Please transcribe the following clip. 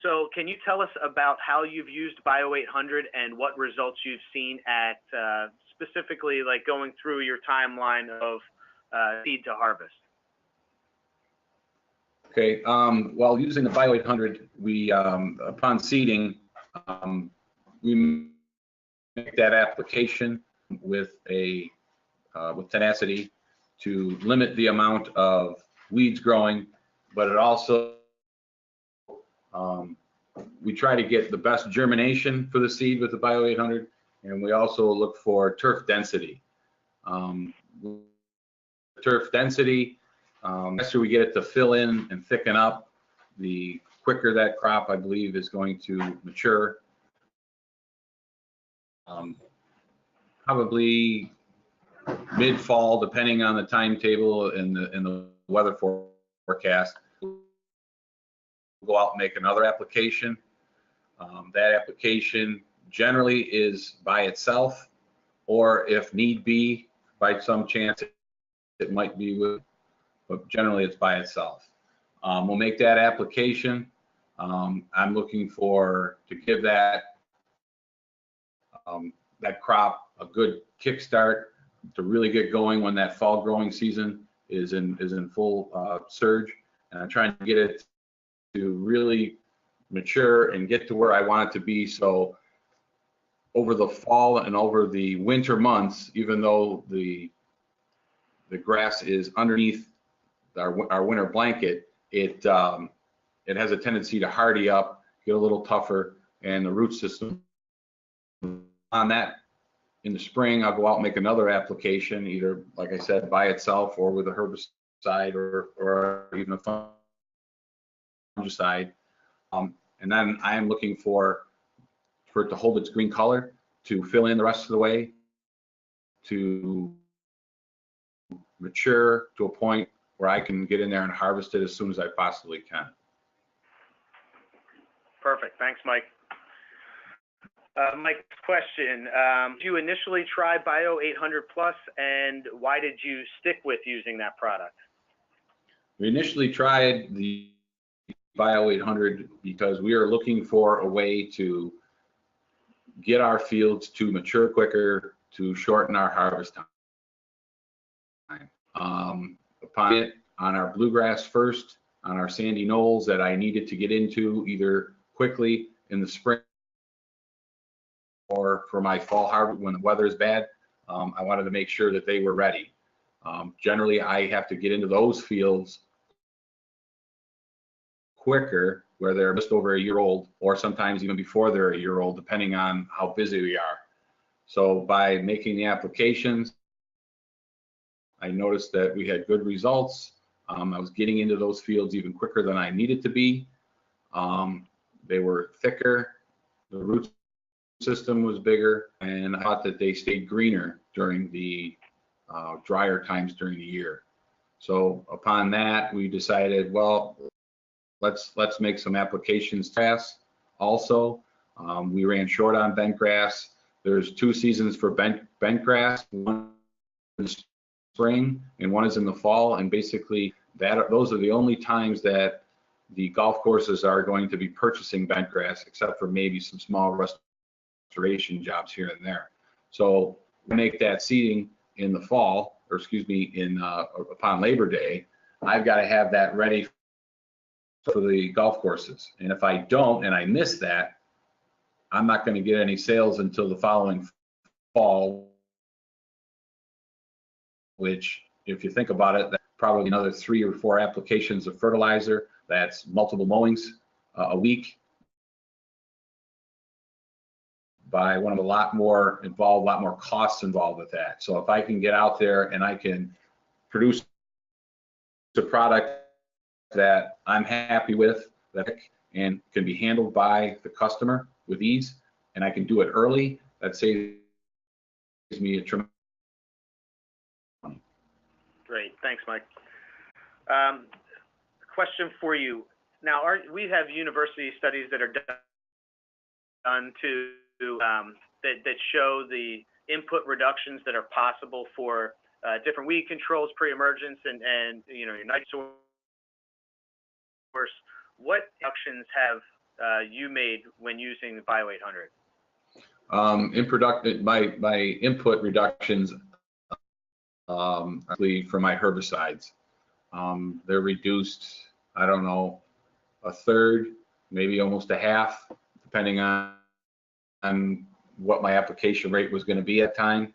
So can you tell us about how you've used Bio 800 and what results you've seen at specifically like going through your timeline of seed to harvest? Okay, while using the Bio 800, we, upon seeding, we make that application with with tenacity to limit the amount of weeds growing, but it also, we try to get the best germination for the seed with the Bio 800, and we also look for turf density. Turf density, the faster we get it to fill in and thicken up, the quicker that crop, I believe, is going to mature. Probably mid-fall, depending on the timetable and the weather forecast. Go out and make another application. That application generally is by itself, or if need be, by some chance it might be with, but generally it's by itself. We'll make that application. I'm looking to give that that crop a good kickstart to really get going when that fall growing season is in full surge, and I'm trying to get it to really mature and get to where I want it to be. So over the fall and over the winter months, even though the grass is underneath our winter blanket, it has a tendency to hardy up, get a little tougher, and the root system on that. In the spring, I'll go out and make another application, either, like I said, by itself or with a herbicide or even a fungicide. And then I am looking for it to hold its green color, to fill in the rest of the way, to mature to a point where I can get in there and harvest it as soon as I possibly can. Perfect. Thanks, Mike. Mike's question, did you initially try Bio 800 Plus, and why did you stick with using that product? We initially tried the Bio 800 because we are looking for a way to get our fields to mature quicker, to shorten our harvest time. Upon it, on our bluegrass first, on our sandy knolls that I needed to get into either quickly in the spring or for my fall harvest when the weather is bad, I wanted to make sure that they were ready. Generally, I have to get into those fields quicker, where they're just over a year old, or sometimes even before they're a year old, depending on how busy we are. So by making the applications, I noticed that we had good results. I was getting into those fields even quicker than I needed to be. They were thicker, the root system was bigger, and I thought that they stayed greener during the drier times during the year. So upon that, we decided, well, let's make some applications grass also. We ran short on bent grass. There's 2 seasons for bent grass, one in the spring and one is in the fall, and basically those are the only times that the golf courses are going to be purchasing bent grass, except for maybe some small restoration jobs here and there. So we make that seeding in the fall, or excuse me, upon Labor Day. I've got to have that ready for the golf courses, and if I don't and I miss that, I'm not going to get any sales until the following fall, which, if you think about it, that's probably another 3 or 4 applications of fertilizer. That's multiple mowings a week by one of a lot more costs involved with that. So if I can get out there and I can produce a product that I'm happy with, that and can be handled by the customer with ease, and I can do it early, that saves me a tremendous. Great, thanks, Mike. Question for you. Now, we have university studies that are done that show the input reductions that are possible for different weed controls pre-emergence and your night source. What reductions have you made when using the Bio 800? My input reductions actually for my herbicides. They're reduced, I don't know, a third, maybe almost a half, depending on what my application rate was going to be at time.